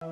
We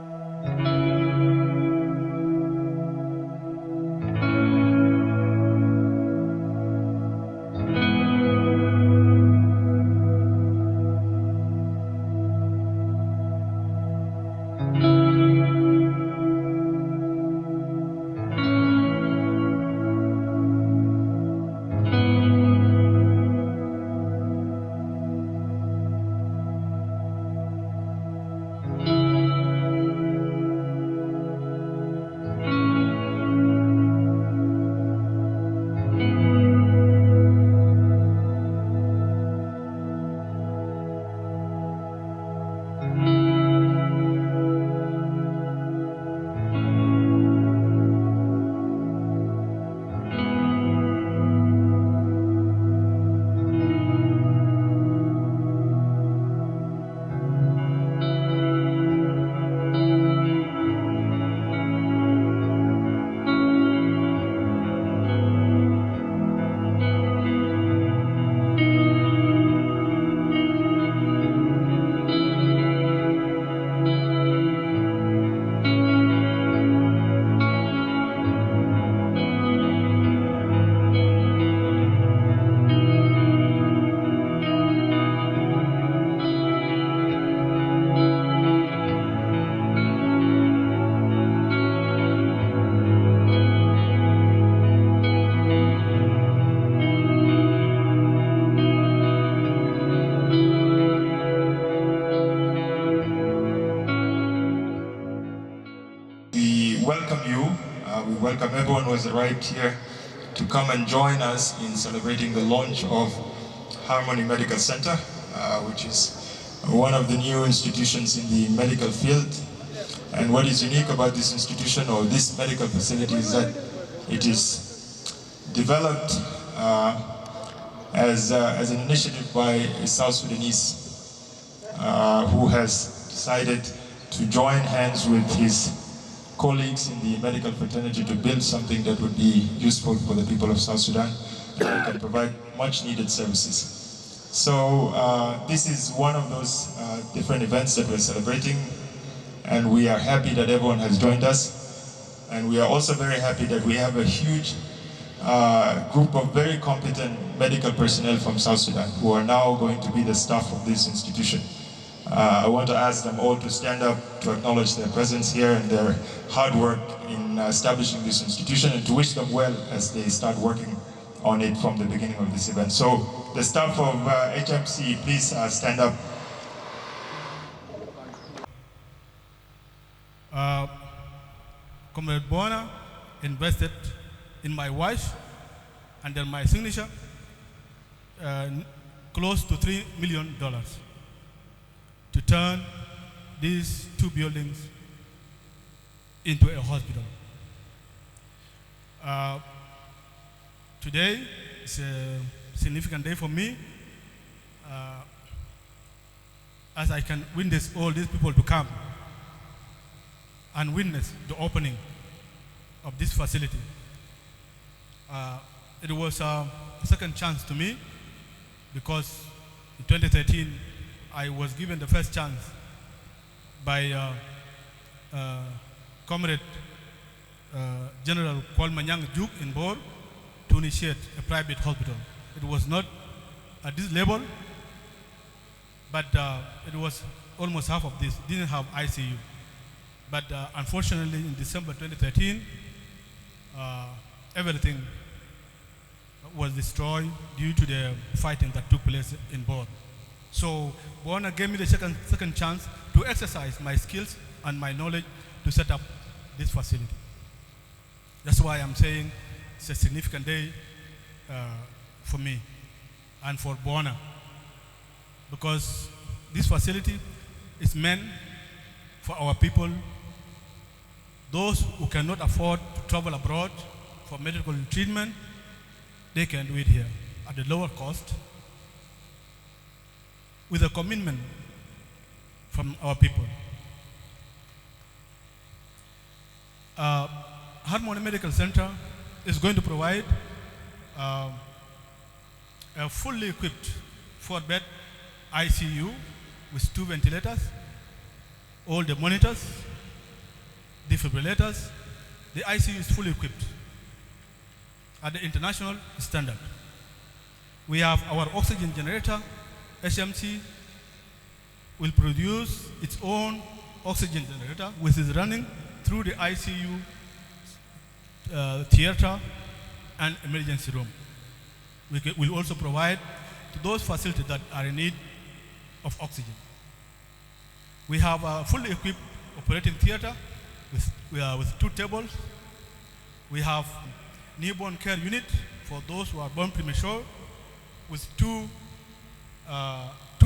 welcome you. We welcome everyone who has arrived here to come and join us in celebrating the launch of Harmony Medical Center, which is one of the new institutions in the medical field. And what is unique about this institution or this medical facility is that it is developed as an initiative by a South Sudanese who has decided to join hands with his colleagues in the medical fraternity to build something that would be useful for the people of South Sudan and can provide much needed services. So this is one of those different events that we're celebrating, and we are happy that everyone has joined us. And we are also very happy that we have a huge group of very competent medical personnel from South Sudan who are now going to be the staff of this institution. I want to ask them all to stand up to acknowledge their presence here and their hard work in establishing this institution, and to wish them well as they start working on it from the beginning of this event. So the staff of HMC, please stand up. Comrade Bona invested in my wife under my signature close to $3 million to turn these two buildings into a hospital. Today is a significant day for me, as I can witness all these people to come and witness the opening of this facility. It was a second chance to me, because in 2013 I was given the first chance by Comrade General Kwalmanyang Juk in Bor to initiate a private hospital. It was not at this level, but it was almost half of this. Didn't have ICU. But unfortunately, in December 2013, everything was destroyed due to the fighting that took place in Bor. So Bona gave me the second chance to exercise my skills and my knowledge to set up this facility. That's why I'm saying it's a significant day for me and for Bona, because this facility is meant for our people, those who cannot afford to travel abroad for medical treatment. They can do it here at a lower cost, with a commitment from our people. Harmony Medical Center is going to provide a fully equipped 4-bed ICU with 2 ventilators, all the monitors, defibrillators. The ICU is fully equipped at the international standard. We have our oxygen generator. HMC will produce its own oxygen generator, which is running through the ICU theater and emergency room. We will also provide to those facilities that are in need of oxygen. We have a fully equipped operating theater with 2 tables. We have newborn care unit for those who are born premature with 2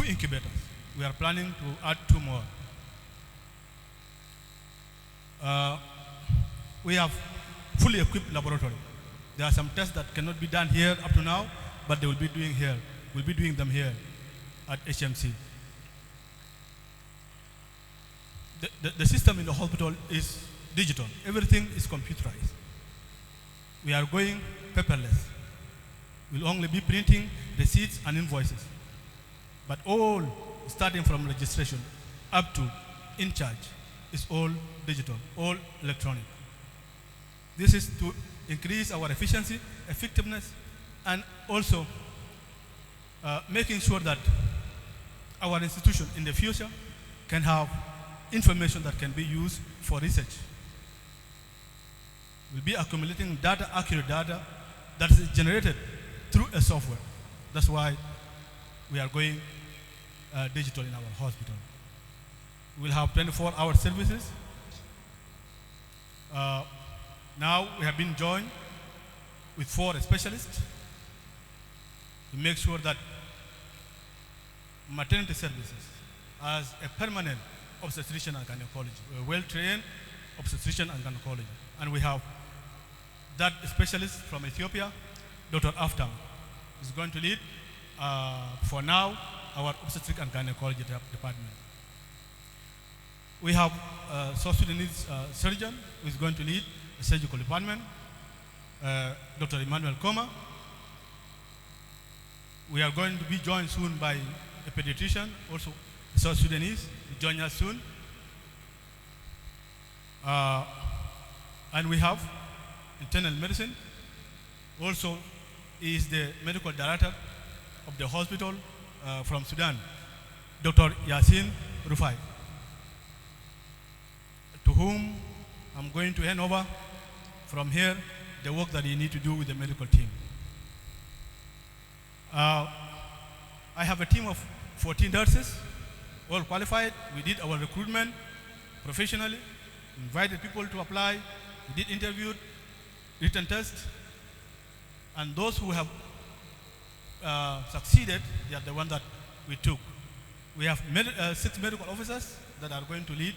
incubators. We are planning to add 2 more. We have fully equipped laboratory. There are some tests that cannot be done here up to now, but they will be doing here. We'll be doing them here at HMC. The system in the hospital is digital. Everything is computerized. We are going paperless. We'll only be printing receipts and invoices. But all, starting from registration up to in charge, is all digital, all electronic. This is to increase our efficiency, effectiveness, and also making sure that our institution in the future can have information that can be used for research. We'll be accumulating data, accurate data, that is generated through a software. That's why we are going digital in our hospital. We'll have 24-hour services. Now we have been joined with 4 specialists to make sure that maternity services as a permanent obstetrician and gynecology. We're well-trained obstetrician and gynecology. And we have that specialist from Ethiopia, Dr. Aftam, is going to lead, for now, our obstetric and gynecology department. We have a South Sudanese surgeon who is going to lead the surgical department, Dr. Emmanuel Koma. We are going to be joined soon by a pediatrician, also South Sudanese, to join us soon. And we have internal medicine. Also is the medical director of the hospital from Sudan, Dr. Yasin Rufai, to whom I'm going to hand over from here the work that you need to do with the medical team. I have a team of 14 nurses, all qualified. We did our recruitment professionally, invited people to apply, we did interview, written test, and those who have succeeded, they are the ones that we took. We have 6 medical officers that are going to lead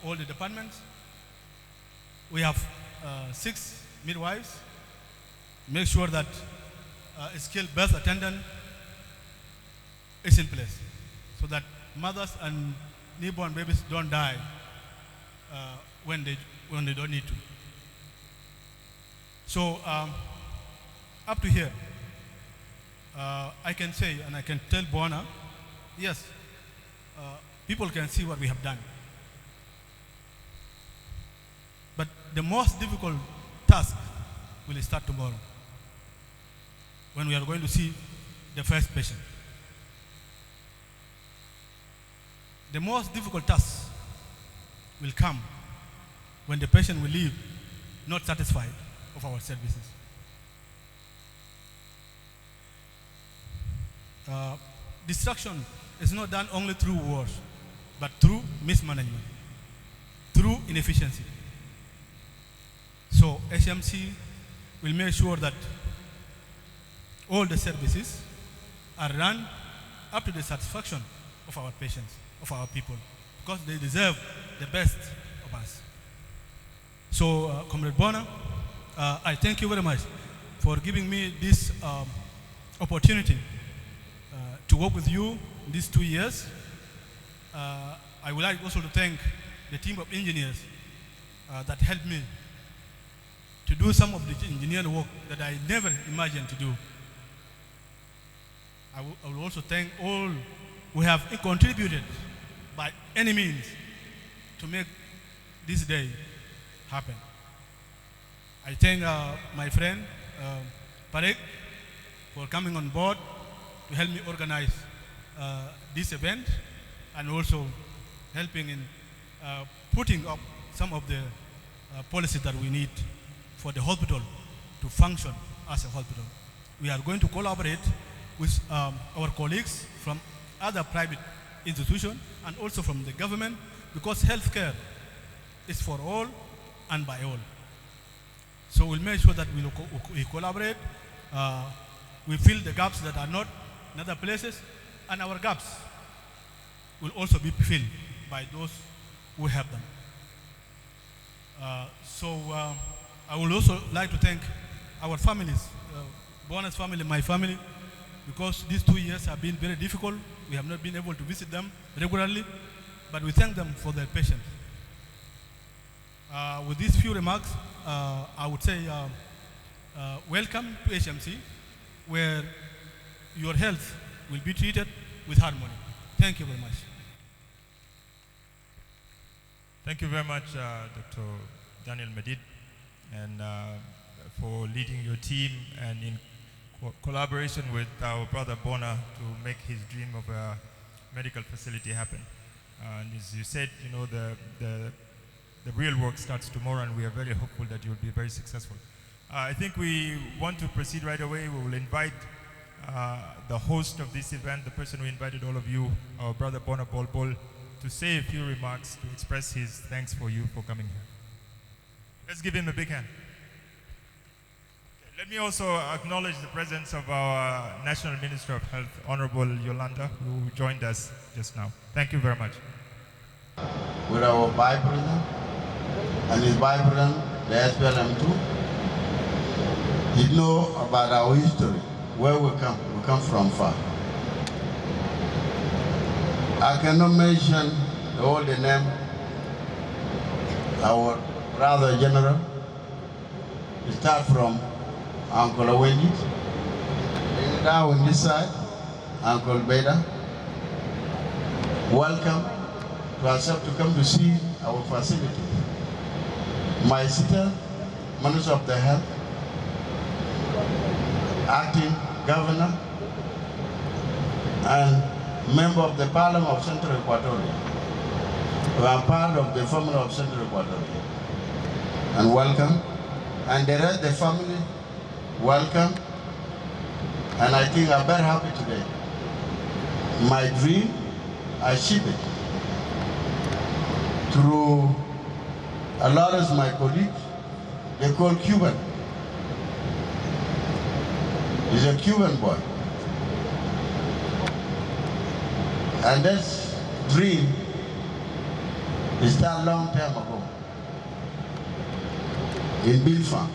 all the departments. We have 6 midwives. Make sure that a skilled birth attendant is in place so that mothers and newborn babies don't die when they don't need to. So up to here, I can say and I can tell Bona, yes, people can see what we have done. But the most difficult task will start tomorrow when we are going to see the first patient. The most difficult task will come when the patient will leave not satisfied of our services. Destruction is not done only through wars, but through mismanagement, through inefficiency. So HMC will make sure that all the services are run up to the satisfaction of our patients, of our people, because they deserve the best of us. So, Comrade Bona, I thank you very much for giving me this opportunity to work with you in these 2 years. I would like also to thank the team of engineers that helped me to do some of the engineering work that I never imagined to do. I will also thank all who have contributed by any means to make this day happen. I thank my friend Parek for coming on board to help me organize this event and also helping in putting up some of the policies that we need for the hospital to function as a hospital. We are going to collaborate with our colleagues from other private institutions and also from the government, because healthcare is for all and by all. So we'll make sure that we collaborate, we fill the gaps that are not in other places, and our gaps will also be filled by those who have them. I would also like to thank our families, Bona's family, my family, because these 2 years have been very difficult. We have not been able to visit them regularly, but we thank them for their patience. With these few remarks, I would say welcome to HMC, where your health will be treated with harmony. Thank you very much. Thank you very much, Dr. Daniel Medid, and for leading your team and in collaboration with our brother Bona to make his dream of a medical facility happen. And as you said, you know, the real work starts tomorrow, and we are very hopeful that you will be very successful. I think we want to proceed right away. We will invite the host of this event, the person who invited all of you, our brother Bona Bolbol, to say a few remarks, to express his thanks for you for coming here. Let's give him a big hand. Okay, let me also acknowledge the presence of our National Minister of Health, Honorable Yolanda, who joined us just now. Thank you very much. With our Vice President and his Vice President, the SPLM too, he know about our history, where we come. We come from far. I cannot mention all the name. Our brother general, we start from Uncle Awendi, down on this side, Uncle Beda. Welcome to accept to come to see our facility. My sister, Minister of the Health, Acting Governor, and Member of the Parliament of Central Equatoria, who are part of the family of Central Equatoria. And welcome. And the rest of the family, welcome. And I think I'm very happy today. My dream, I achieved it. Through a lot of my colleagues, they call Cuban. He's a Cuban boy. And this dream started a long time ago in Bilfang.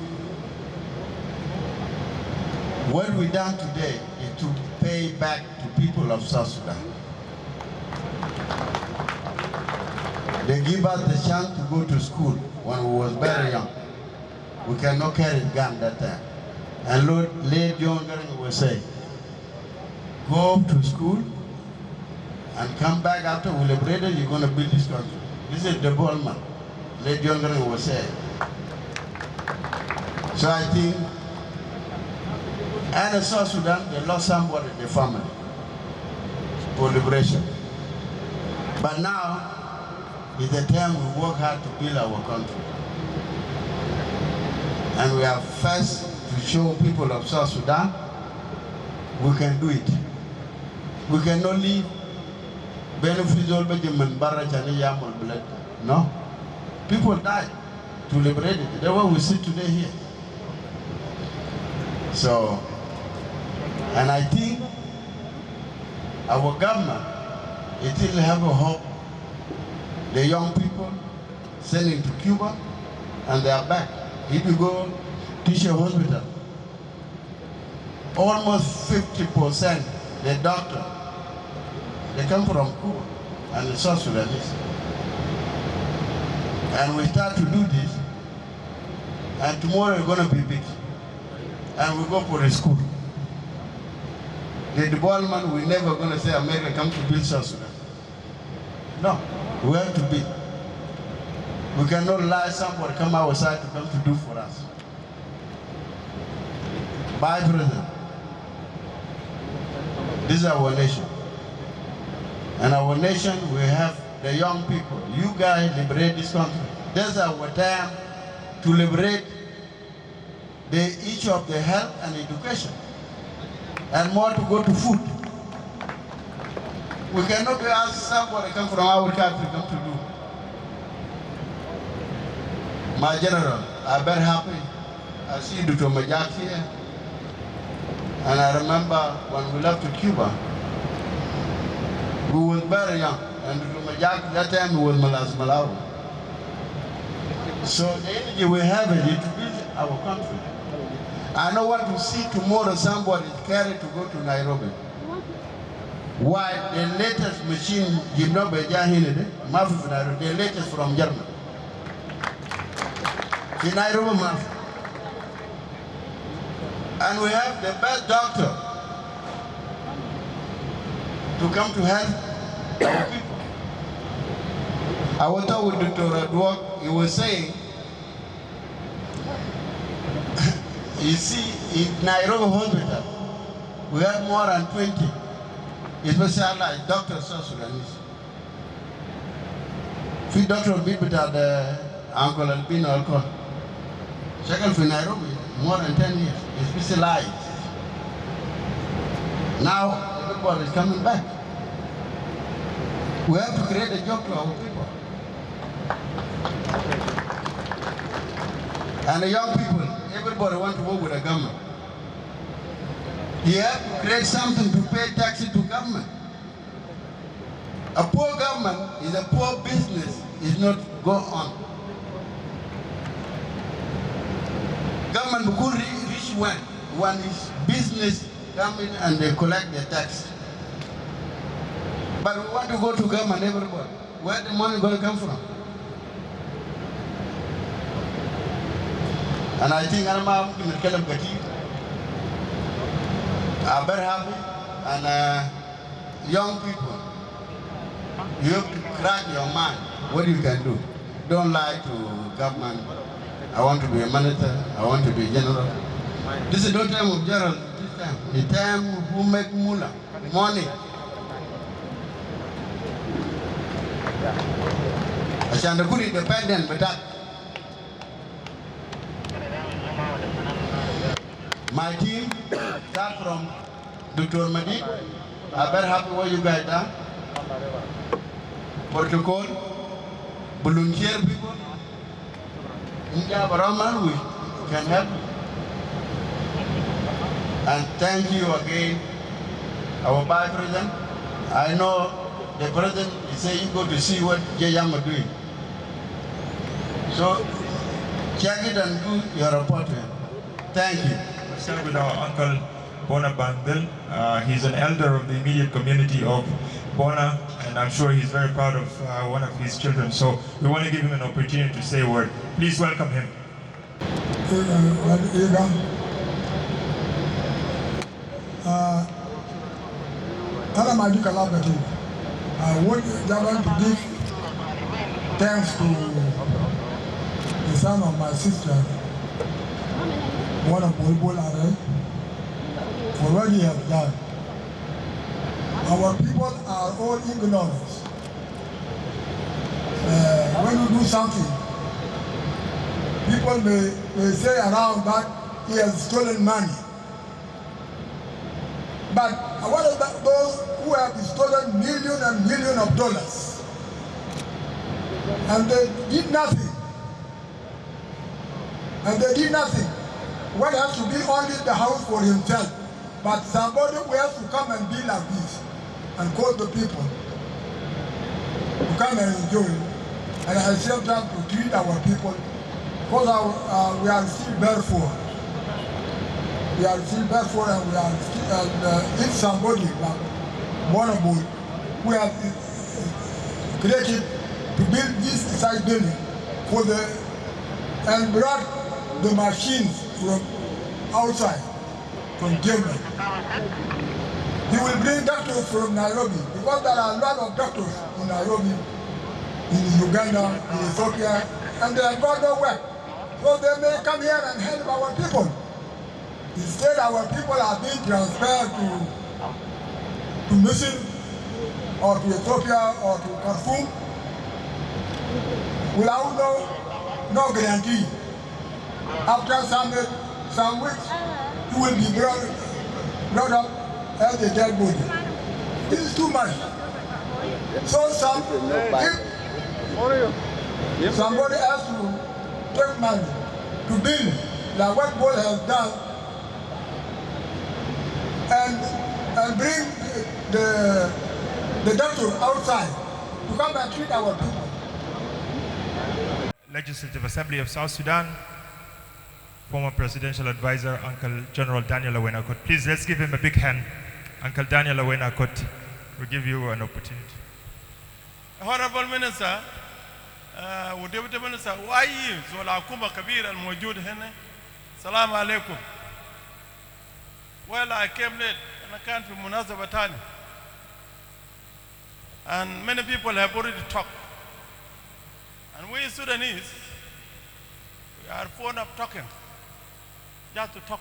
What we done today is to pay back to people of South Sudan. They give us the chance to go to school when we was very young. We cannot carry a gun that time. And Lord, late John Garang will say, go to school and come back after we liberated, you're going to build this country. This is the Bolman. Late John Garang will say. So I think, and in South Sudan, they lost somebody in the family for liberation. But now, is the time we work hard to build our country. And we have first to show people of South Sudan, we can do it. We cannot leave beneficial Benjamin Barrachani Yamal blood. No. People died to liberate it. That's why we sit today here. So, and I think our government, it will have a hope. The young people sending to Cuba, and they are back. If you go teacher hospital, almost 50% the doctor, they come from Cuba and the South Sudanese. And we start to do this, and tomorrow we're going to be big. And we go for a school. The development, we're never going to say America come to build South Sudan. No, we have to build. We cannot allow somebody come outside to come to do for us. By President, this is our nation. And our nation, we have the young people. You guys liberate this country. This is our time to liberate the issue of the health and education. And more to go to food. We cannot ask somebody come from our country come to do. My general, I'm very happy. I see Dr. Majak here. And I remember when we left to Cuba, we were very young. And Dr. Majak, that time he was Malas Malawi. So the energy we have is to build our country. I don't want to see tomorrow somebody is carried to go to Nairobi. Why? The latest machine, the latest from Germany. In Nairobi, and we have the best doctor to come to help our people. I was talking with Dr. Adwok, he was saying, you see, in Nairobi hospital, we have more than 20 specialized doctors, South Sudanese. Few doctors will be with the Uncle Albino Alcohol. Second for Nairobi, more than 10 years, specialized. Now, everybody is coming back. We have to create a job to our people. And the young people, everybody wants to work with the government. You have to create something to pay taxes to government. A poor government is a poor business, is not go on. Government could reach one is business come in and they collect the tax. But we want to go to government, everybody. Where the money going to come from? And I think I'm very happy. And young people, you have to crack your mind what you can do. Don't lie to government. I want to be a manager, I want to be a general. This is no time of general, this time. The time who make moolah, money. I shall not be independent, but that. My team, start from Dr. Madi. I'm very happy what you guys done. Protocol, volunteer people. We can help. And thank you again, our Vice President. I know the President is saying go to see what JM are doing. So check it and do your report. Thank you. We'll start with our uncle Bona Bandil. He's an elder of the immediate community of Bona, and I'm sure he's very proud of one of his children. So we want to give him an opportunity to say a word. Please welcome him. I want to give thanks to the son of my sister, one of Bulbul, for what he has done. Our people are all ignorant. When you do something, people may say around that he has stolen money. But what about those who have stolen millions and millions of dollars? And they did nothing. And they did nothing. What has to be only the house for himself. But somebody who has to come and be like this and call the people to come and enjoy it. And at the same time to treat our people, because we are still barefoot. We are still barefoot and we are still, if somebody like Bonobo, we have created to build this side building for and brought the machines from outside, from Germany. He will bring doctors from Nairobi, because there are a lot of doctors in Nairobi, in Uganda, in Ethiopia, and they have got no work. So they may come here and help our people. Instead, our people are being transferred to Mission or to Ethiopia or to Khartoum without no guarantee. After some weeks, you will be brought up as a dead body. This is too much. So if somebody has to take money to build like what Bol has done and bring the doctor outside to come and treat our people. Legislative Assembly of South Sudan, former Presidential Advisor, Uncle General Daniel Awenakot. Please, let's give him a big hand. Uncle Daniel Awenakot will give you an opportunity. Honorable Minister, Deputy Minister, why is Zola Kabir al Mujud Hene? Salam alaikum. Well, I came late and I can't be Munazabatani. And many people have already talked. And we Sudanese, we are fond of talking. Just to talk.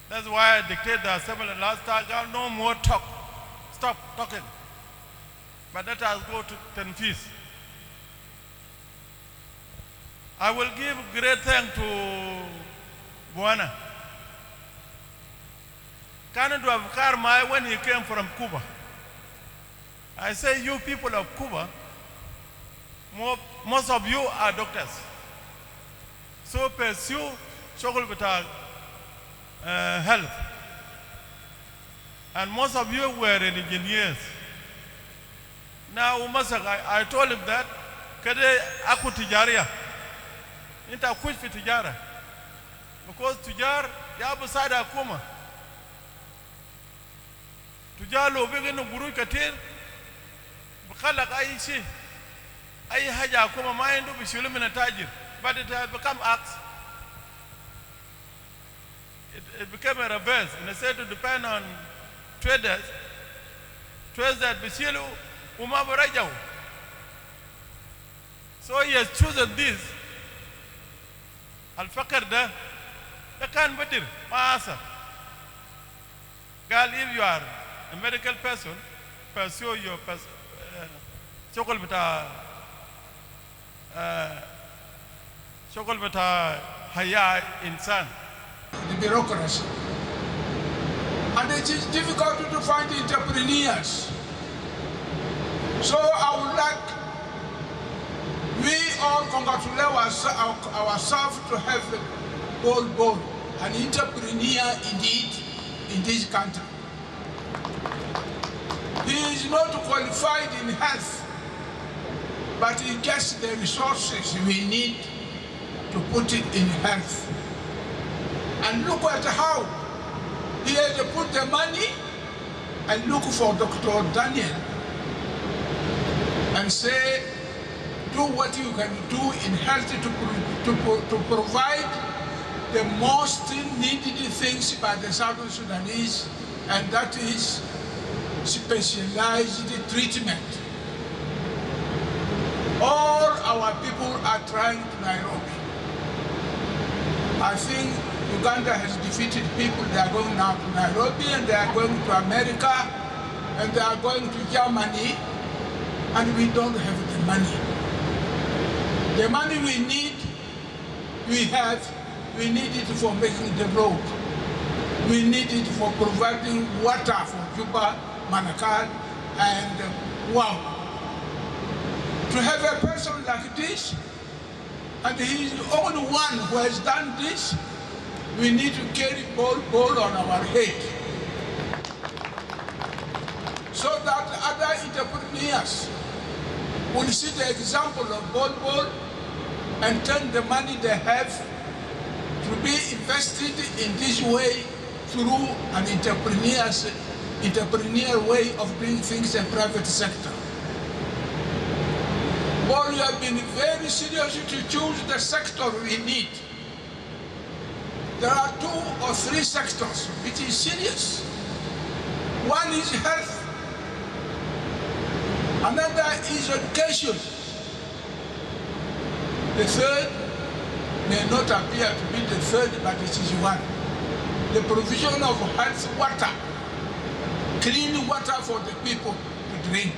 That's why I dictated the assembly last time, no more talk. Stop talking. But let us go to Tenfis. I will give great thanks to Buana. Canada of Karmai when he came from Cuba. I say, you people of Cuba, most of you are doctors. So pursue struggle with our health. And most of you were engineers. Now, I told him that, Kade aku tijariya. Inta kuch fi tijara. Because tijar, ya beside akuma. Tujar lo begin guru katir, bakhalak ay shi. Ay haja akuma maindu bishulu min tajir. But it has become acts. It became a reverse. And instead to depend on traders that bishilu Uma Barajau. So he has chosen this. Al-Fakr da can badir, Maasa. Girl, if you are a medical person, pursue your Chokol Bata Haya Insan. The bureaucracy. And it is difficult to find entrepreneurs. So I would like we all congratulate ourselves to have Bol, an entrepreneur indeed in this country. He is not qualified in health, but he gets the resources we need to put it in health. And look at how he has to put the money and look for Dr. Daniel and say, do what you can do in health to provide the most needed things by the Southern Sudanese, and that is specialized treatment. All our people are trying to Nairobi. I think Uganda has defeated people. They are going now to Nairobi, and they are going to America, and they are going to Germany, and we don't have the money. The money we need, we need it for making the road. We need it for providing water for Juba, Manakal, and Wow. To have a person like this, and he is the only one who has done this, we need to carry ball on our head. So that other entrepreneurs will see the example of ball and turn the money they have to be invested in this way through an entrepreneurial way of doing things in private sector. Well, you have been very serious to choose the sector we need. There are 2 or 3 sectors which is serious. One is health. Another is education. The third may not appear to be the third, but it is one. The provision of health water, clean water for the people to drink.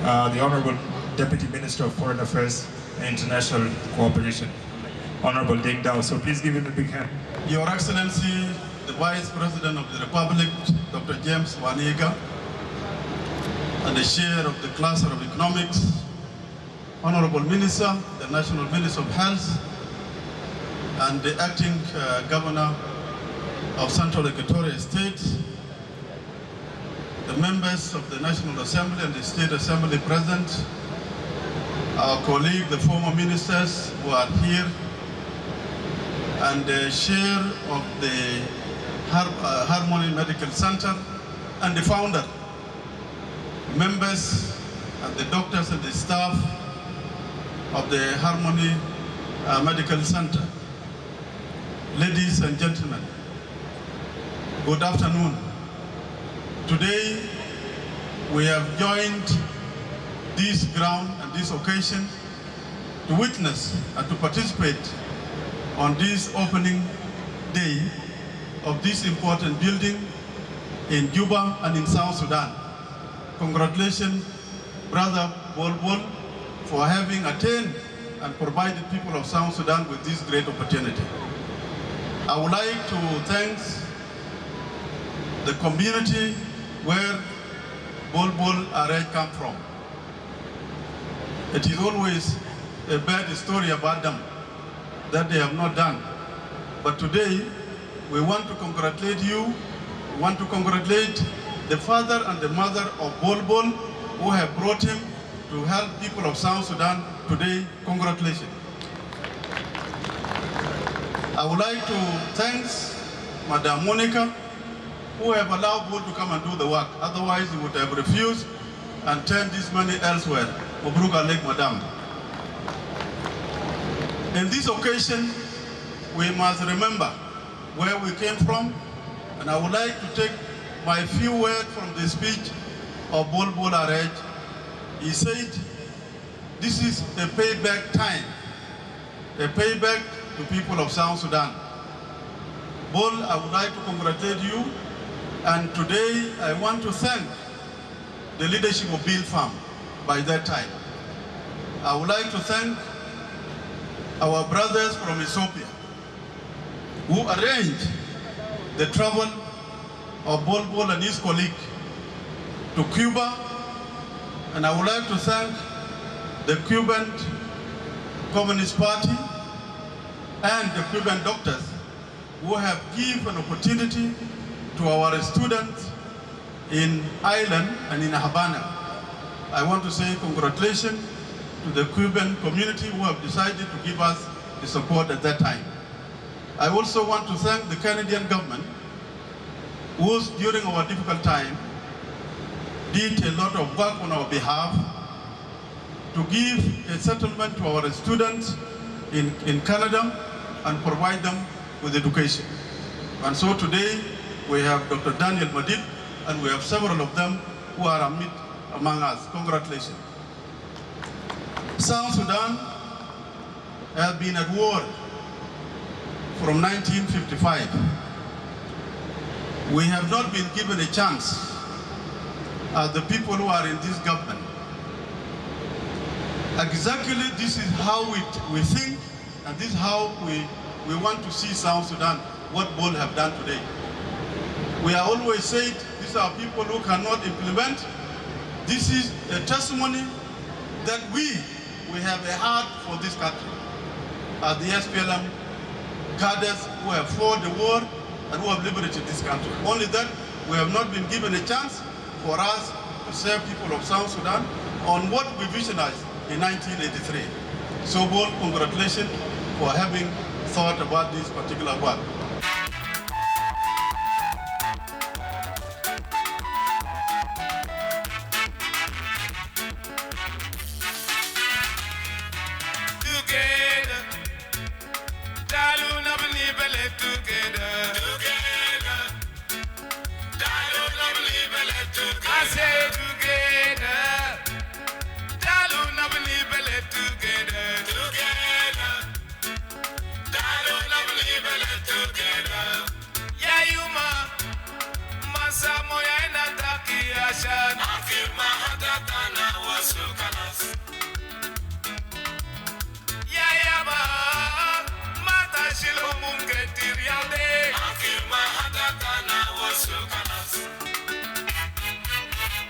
The Honorable Deputy Minister of Foreign Affairs and International Cooperation, Honorable Ding Dao. So please give him a big hand. Your Excellency, the Vice President of the Republic, Dr. James Wanega, and the Chair of the Cluster of Economics, Honorable Minister, the National Minister of Health, and the Acting Governor of Central Equatoria State, the members of the National Assembly and the State Assembly present, our colleague, the former ministers who are here, and the chair of the Harmony Medical Center, and the founder, members and the doctors and the staff of the Harmony Medical Center. Ladies and gentlemen, good afternoon. Today, we have joined this ground and this occasion to witness and to participate on this opening day of this important building in Juba and in South Sudan. Congratulations, Brother Bol Bol, for having attained and provided people of South Sudan with this great opportunity. I would like to thank the community where Bol Bol Araj come from. It is always a bad story about them that they have not done. But today, we want to congratulate you, we want to congratulate the father and the mother of Bol Bol who have brought him to help people of South Sudan today. Congratulations. I would like to thank Madam Monica, who have allowed Bol to come and do the work. Otherwise, he would have refused and turned this money elsewhere. Mabruka Lake, Madam. In this occasion, we must remember where we came from, and I would like to take my few words from the speech of Bol Bol Araj. He said, this is a payback time, a payback to people of South Sudan. Bol, I would like to congratulate you, and today I want to thank the leadership of Bill Farm by that time. I would like to thank our brothers from Ethiopia who arranged the travel of Bol Bol and his colleague to Cuba, and I would like to thank the Cuban Communist Party and the Cuban doctors who have given an opportunity to our students in Ireland and in Havana. I want to say congratulations to the Cuban community who have decided to give us the support at that time. I also want to thank the Canadian government who, during our difficult time, did a lot of work on our behalf to give a settlement to our students in Canada and provide them with education. And so today we have Dr. Daniel Madid, and we have several of them who are among us. Congratulations. South Sudan has been at war from 1955. We have not been given a chance as the people who are in this government. Exactly this is how we think, and this is how we want to see South Sudan, what Bol have done today. We are always said these are people who cannot implement. This is a testimony that we have a heart for this country. As the SPLM cadres who have fought the war and who have liberated this country. Only that we have not been given a chance for us to serve people of South Sudan on what we visionized in 1983. So Bol, congratulations for having thought about this particular work. Together.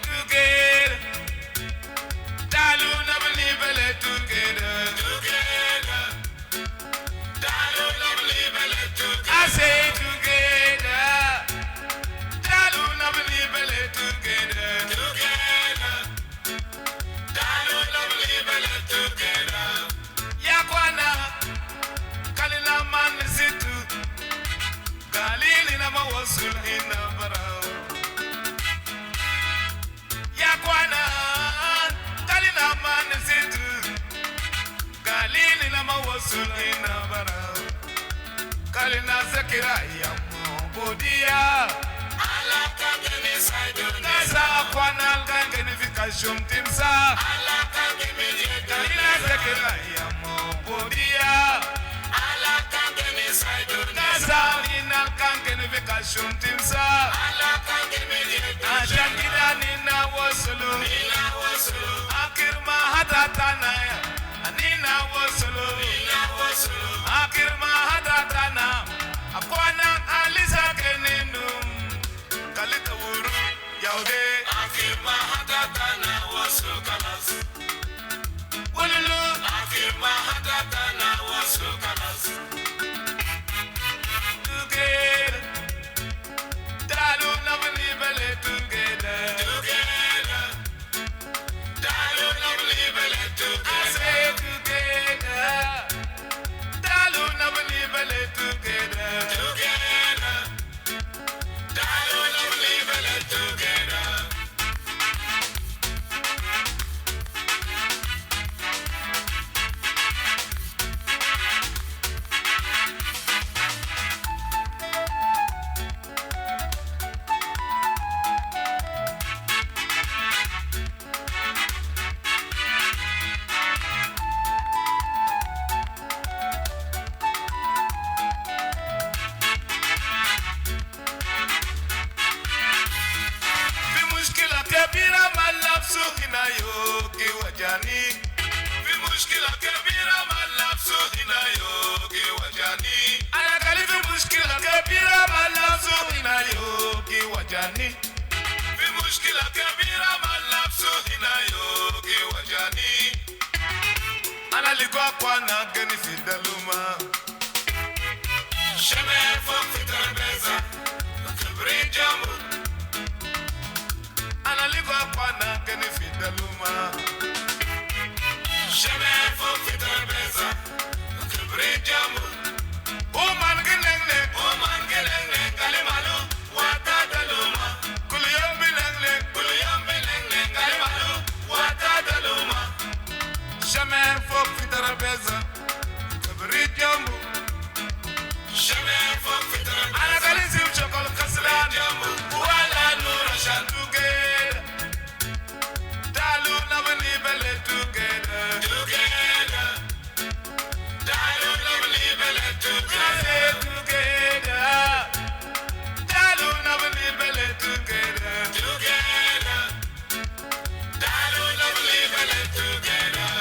Together, Dalu na believe together. Together, Dalu na believe together. I say together, Dalu na believe together. Together, Dalu na believe together. Yakwana, kalina man situ, kalili na mawasul inabara. Yakwana, kalina man situ, kalili na mawasul inabara. Kalina zakira ya mobodia. Ala kangeni saido nesa kwana kangeni fikashum timsa. Ala kangeni kalina zakira ya mobodia. Ala kangeni saido nesa nina kangeni fikashum timsa. Ala kangeni ashakira nina wasulu. Nina wasulu. Akirma hadatana ya. Nina wasulu. Nina wasulu. Akirma hadatana. Akwana alisa keninum. Kalita wuru yaude. Akirma hadatana wasu kalas. Ululu. Akirma hadatana wasu kalas. Together. Dalu na believe together. Together. Dalu na believe together. I say together. Dalu na believe together. Together. Dalu na believe together. Bimushkila kabira malapsu hinayogi wajani. Bimushkila kabira malapsu hinayogi wajani. Anakali bimushkila kabira malapsu hinayogi wajani. Bimushkila kabira malapsu hinayogi wajani. Analikwa kwana geni fidaluma. Sheme fok fitrabeza. Kibri jamu. Analigwa kwana geni fidaluma. Sheme fok fitrabeza. Kibri jamu. Oman gelenge. Oman gelenge. Kalimalu. Wata daluma. Kuliyom bilenge. Kuliyom bilenge. Kalimalu. Wata daluma. Sheme fok fitrabeza. Kibri jamu. Sheme fok fitrabeza. Anakali zim chokol kaslan. Jamu. Wala nura shantuge. Dalu na believe together. Together. Dalu na believe together. Together. Dalu na believe together. Together. Dalu na believe together.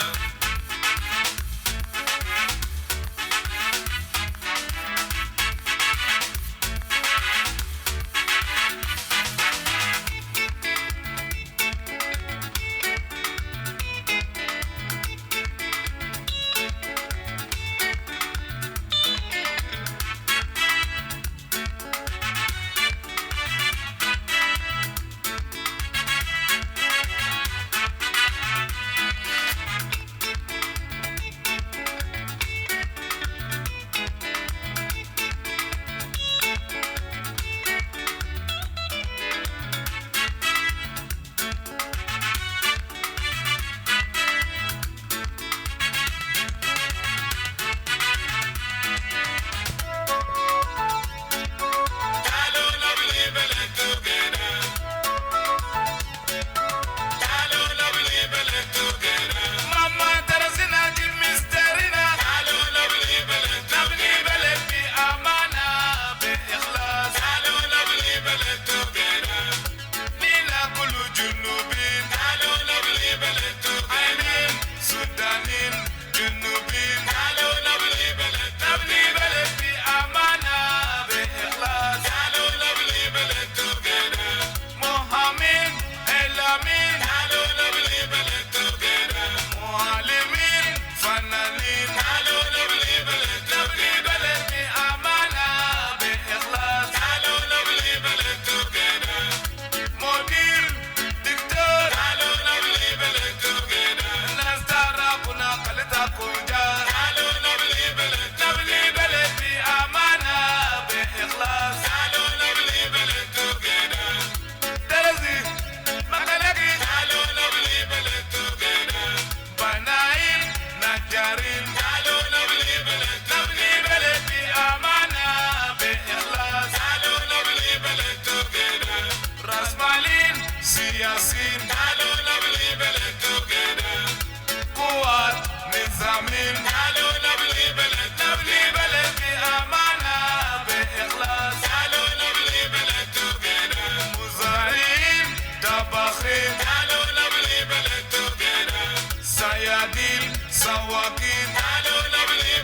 آمين قالوا نبني بلد بأمانة بإخلاص قالوا نبني بلد together مزارعين طباخين قالوا نبني بلد together صيادين سواقين قالوا نبني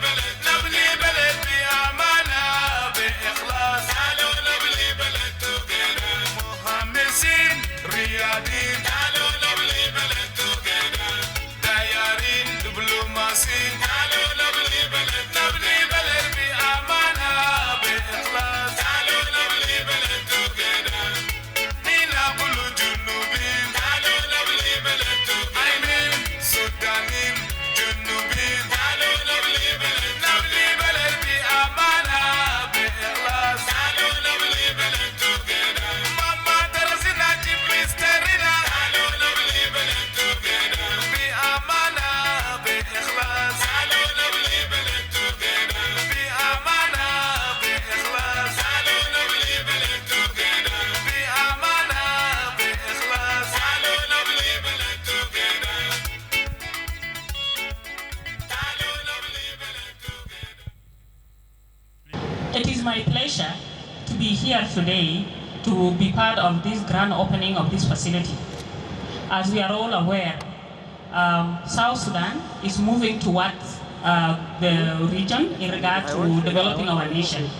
بلد بأمانة بإخلاص قالوا نبني بلد together مهندسين ريادين قالوا نبني بلد together ديارين دبلوماسيين قالوا نبني بلد بأمانة بإخلاص قالوا نبني بلد together نينا كل جنوبين قالوا نبني بلد together أيمن سودانين جنوبين قالوا نبني بلد بأمانة بإخلاص قالوا نبني بلد together ماما درسنا جيب مسترنا قالوا نبني بلد together بأمانة بإخلاص قالوا نبني بلد together بأمانة بإخلاص قالوا نبني بلد together بأمانة بإخلاص قالوا نبني بلد together قالوا نبني بلد together. It is my pleasure to be here today to be part of this grand opening of this facility. As we are all aware, South Sudan is moving towards the region in regard to developing our nation.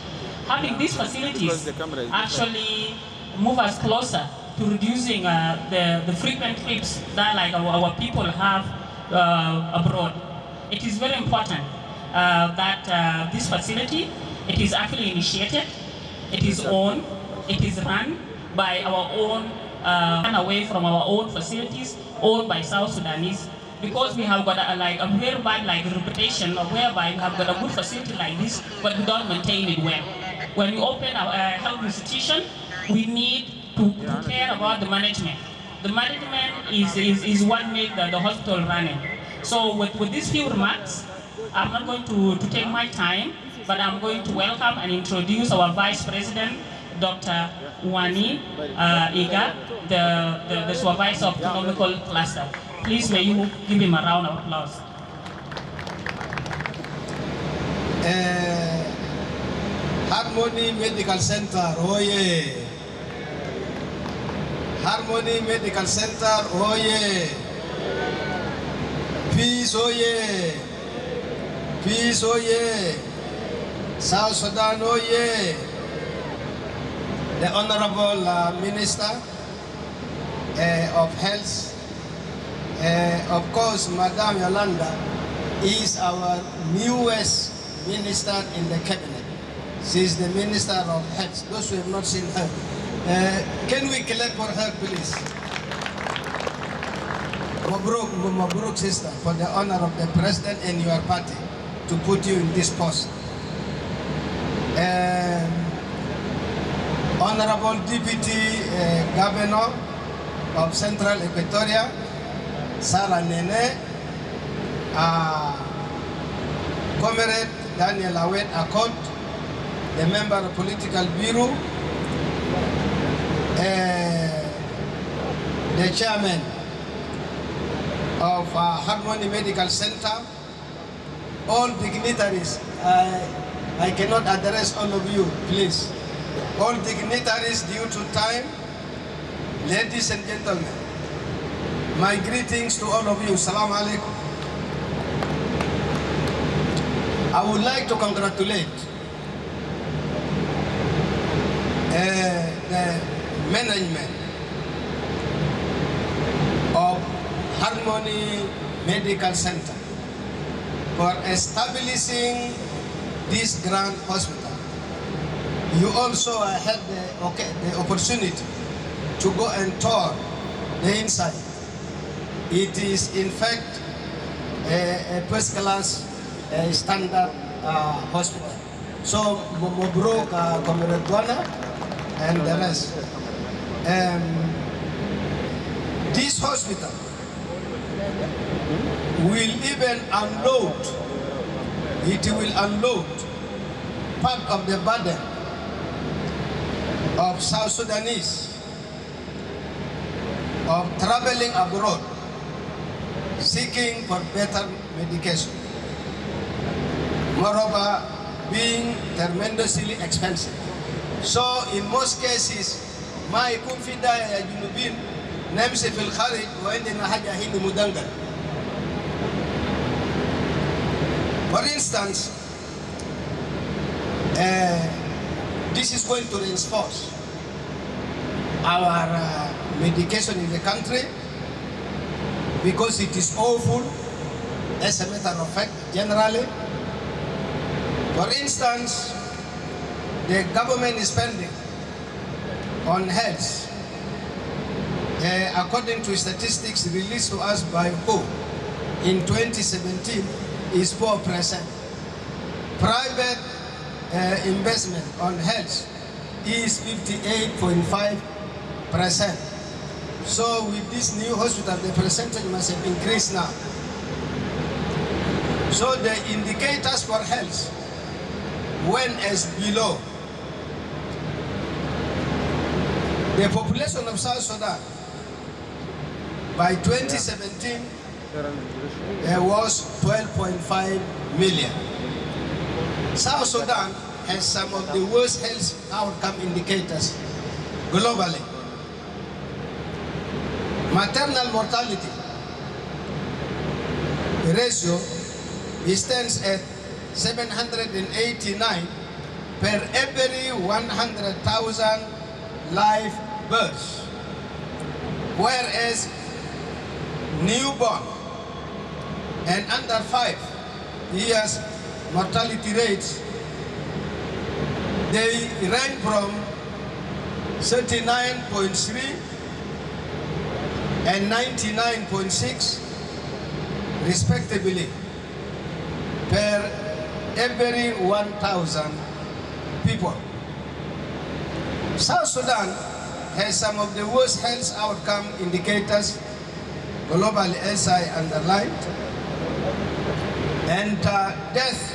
Having these facilities actually move us closer to reducing the frequent trips that like our people have abroad. It is very important that this facility, it is actually initiated, it is owned, it is run by our own, away from our own facilities, owned by South Sudanese, because we have got a very bad reputation of whereby we have got a good facility like this, but we don't maintain it well. When we open a health institution, we need to care about the management. The management is what makes the hospital running. So with these few remarks, I'm not going to take my time, but I'm going to welcome and introduce our Vice President, Dr. Wani Iga, the supervisor of economical cluster. Please may you give him a round of applause. Harmony Medical Center, oye. Harmony Medical Center, oye. Peace, oye. Peace, oye. South Sudan, oye. The Honorable Minister of Health, of course, Madame Yolanda is our newest minister in the cabinet. She is the Minister of Health. Those who have not seen her, can we clap for her, please? Mabruk, sister, for the honor of the President and your party to put you in this post. Honorable Deputy Governor of Central Equatoria, Sarah Nene, Comrade Daniel Awet Akot, the member of Political Bureau, the chairman of Harmony Medical Center, all dignitaries. I cannot address all of you, please. All dignitaries due to time, ladies and gentlemen, my greetings to all of you. Assalamu alaikum. I would like to congratulate the management of Harmony Medical Center for establishing this grand hospital. You also had the opportunity to go and tour the inside. It is in fact a first-class standard hospital. So, Mabruk, Comrade Dwana, and the rest. This hospital will even unload, it will unload part of the burden of South Sudanese of traveling abroad, seeking for better medication. moreover being tremendously expensive. So in most cases ما يكون في داعي يا جنوبين نمشي في الخارج وعندنا حاجة هنا مدنقل. For instance, this is going to reinforce our medication in the country because it is awful as a matter of fact generally. For instance, the government is spending on health, according to statistics released to us by WHO in 2017, is 4%. Private investment on health is 58.5%. So with this new hospital, the percentage must have increased now. So the indicators for health went as below. The population of South Sudan by 2017 was 12.5 million. South Sudan has some of the worst health outcome indicators globally. Maternal mortality ratio stands at 789 per every 100,000 live births, whereas newborn and under 5 years mortality rates, they rank from 39.3 and 99.6 respectively per every 1,000 people. South Sudan has some of the worst health outcome indicators globally, as I underlined, and death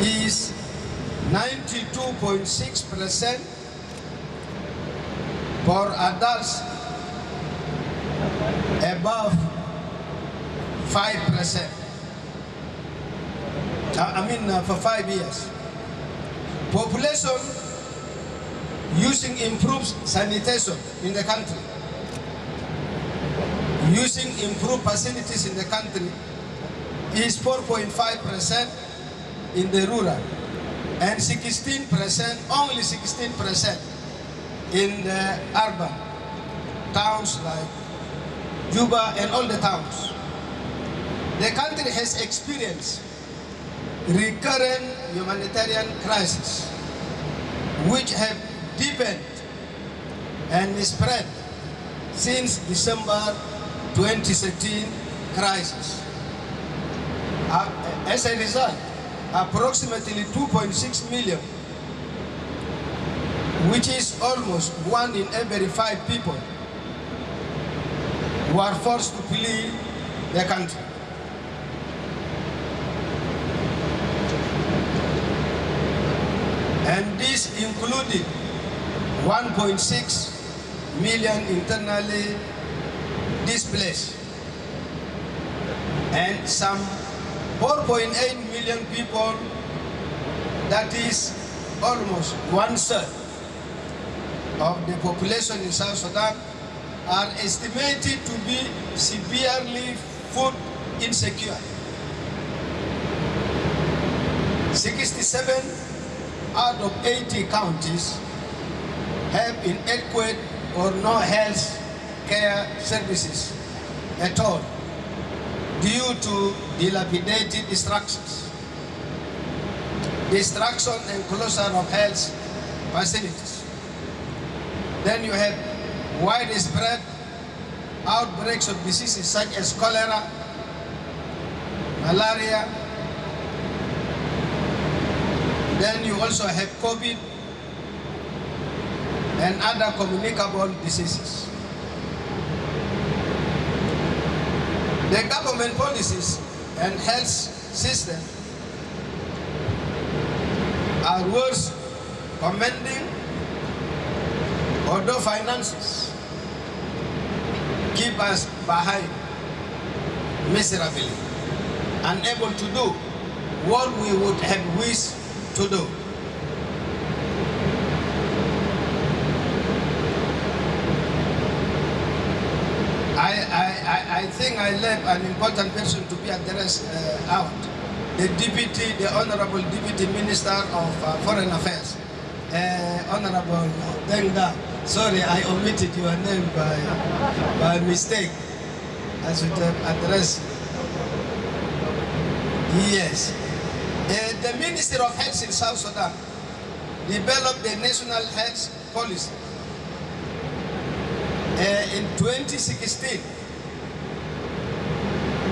is 92.6% for adults above 5%. For 5 years. Population using improved sanitation in the country, using improved facilities in the country is 4.5% in the rural and 16%, only 16% in the urban towns like Juba and all the towns. The country has experienced recurrent humanitarian crises which have deepened and spread since December 2013 crisis. As a result, approximately 2.6 million, which is almost 1 in every 5 people, were forced to flee the country. And this included 1.6 million internally displaced and some 4.8 million people, that is almost 1/3 of the population in South Sudan, are estimated to be severely food insecure. 67 out of 80 counties have inadequate or no health care services at all due to dilapidated structures, destruction and closure of health facilities. Then you have widespread outbreaks of diseases such as cholera, malaria. Then you also have COVID and other communicable diseases. The government policies and health system are worth commending, although finances keep us behind miserably, unable to do what we would have wished to do. I think I left an important person to be addressed out. The Honorable Deputy Minister of Foreign Affairs, Honorable Dengda. Sorry, I omitted your name by mistake. I should have addressed. Yes. The Minister of Health in South Sudan developed the National Health Policy in 2016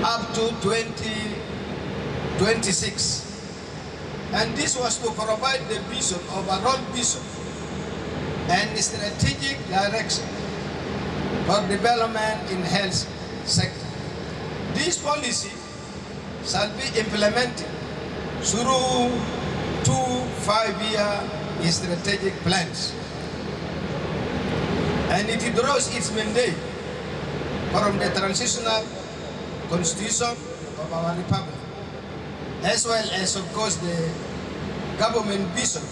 up to 2026. And this was to provide the vision, overall vision, and strategic direction for development in health sector. This policy shall be implemented through 2 5-year strategic plans. And it draws its mandate from the transitional constitution of our republic, as well as, of course, the government vision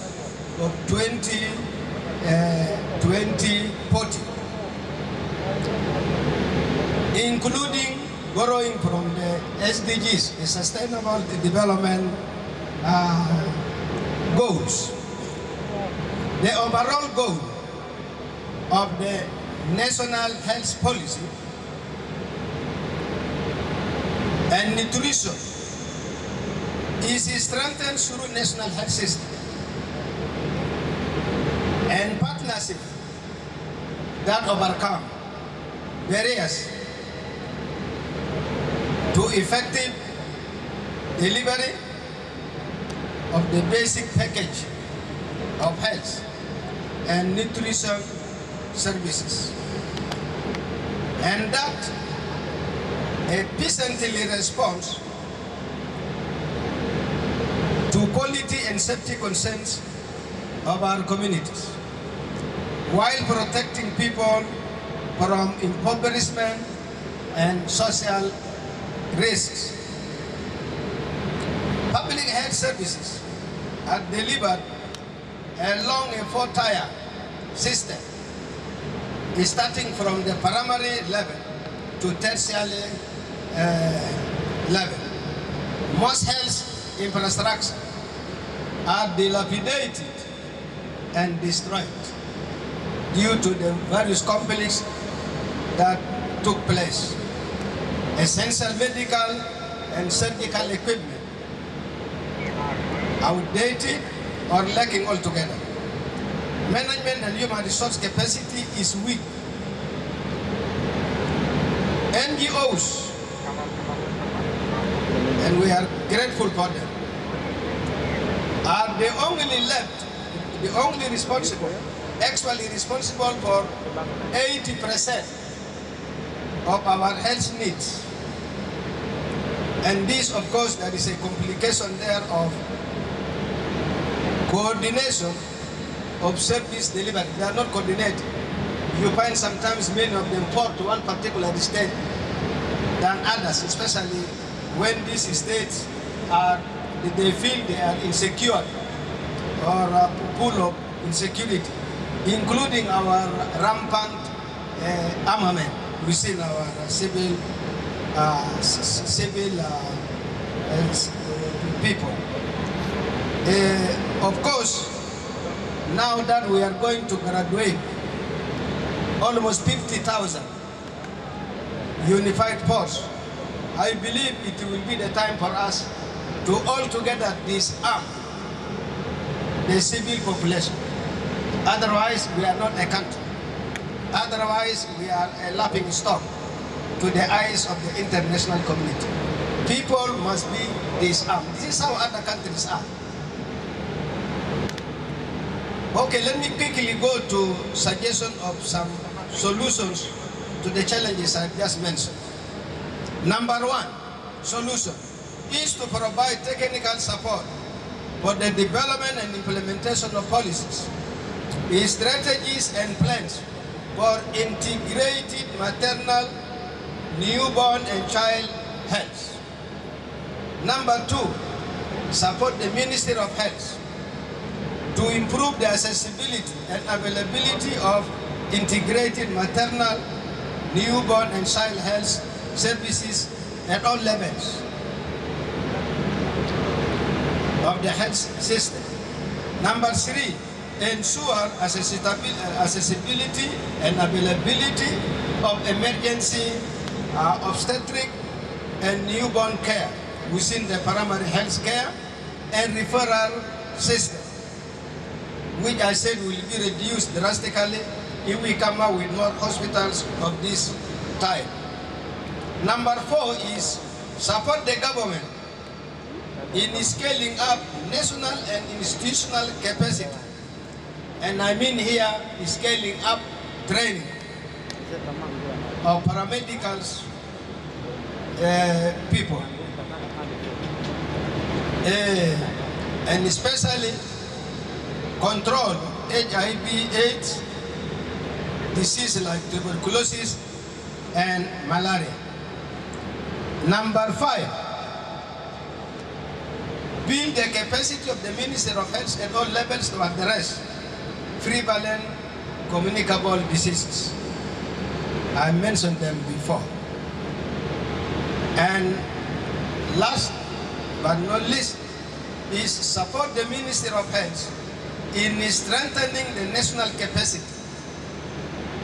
of 2040, including borrowing from the SDGs, the Sustainable Development Goals. The overall goal of the National Health Policy and nutrition is strengthened through national health system and partnership that overcome barriers to effective delivery of the basic package of health and nutrition services, and that efficiently responds to quality and safety concerns of our communities, while protecting people from impoverishment and social risks. Public health services are delivered along a 4-tier system, starting from the primary level to tertiary level. Most health infrastructure are dilapidated and destroyed due to the various conflicts that took place. Essential medical and surgical equipment outdated or lacking altogether. Management and human resource capacity is weak. NGOs, and we are grateful for them, are the only responsible, actually responsible for 80% of our health needs. And this, of course, there is a complication there of coordination of service delivery. They are not coordinated. You find sometimes many of them fall to one particular state than others, especially when these states are, they feel they are insecure or full of insecurity, including our rampant armament within our civil people. Of course, now that we are going to graduate almost 50,000 unified force, I believe it will be the time for us to altogether disarm the civil population. Otherwise, we are not a country. Otherwise, we are a laughing stock to the eyes of the international community. People must be disarmed. This is how other countries are. Okay, let me quickly go to suggestion of some solutions to the challenges I just mentioned. Number 1 solution is to provide technical support for the development and implementation of policies, strategies and plans for integrated maternal, newborn and child Health. Number 2, support the Ministry of Health to improve the accessibility and availability of integrated maternal, newborn and child health services at all levels of the health system. Number 3, ensure accessibility and availability of emergency obstetric and newborn care within the primary health care and referral system, which I said will be reduced drastically if we come up with more hospitals of this type. Number 4 is support the government in scaling up national and institutional capacity. And I mean here scaling up training of paramedicals people. And especially control HIV/AIDS, diseases like tuberculosis and malaria. Number 5, build the capacity of the Ministry of Health at all levels to address prevalent communicable diseases. I mentioned them before. And last but not least is support the Ministry of Health in strengthening the national capacity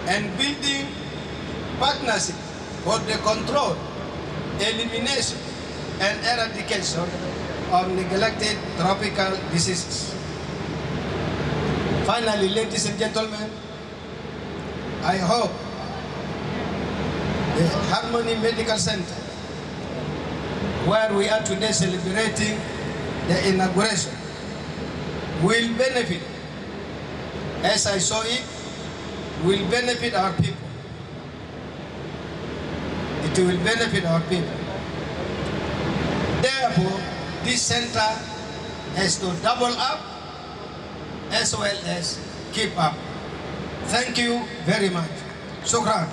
and building partnership for the control, elimination, and eradication of neglected tropical diseases. Finally, ladies and gentlemen, I hope the Harmony Medical Center, where we are today celebrating the inauguration, will benefit, as I saw it, will benefit our people. It will benefit our people. Therefore, this center has to double up as well as keep up. Thank you very much. Shukran.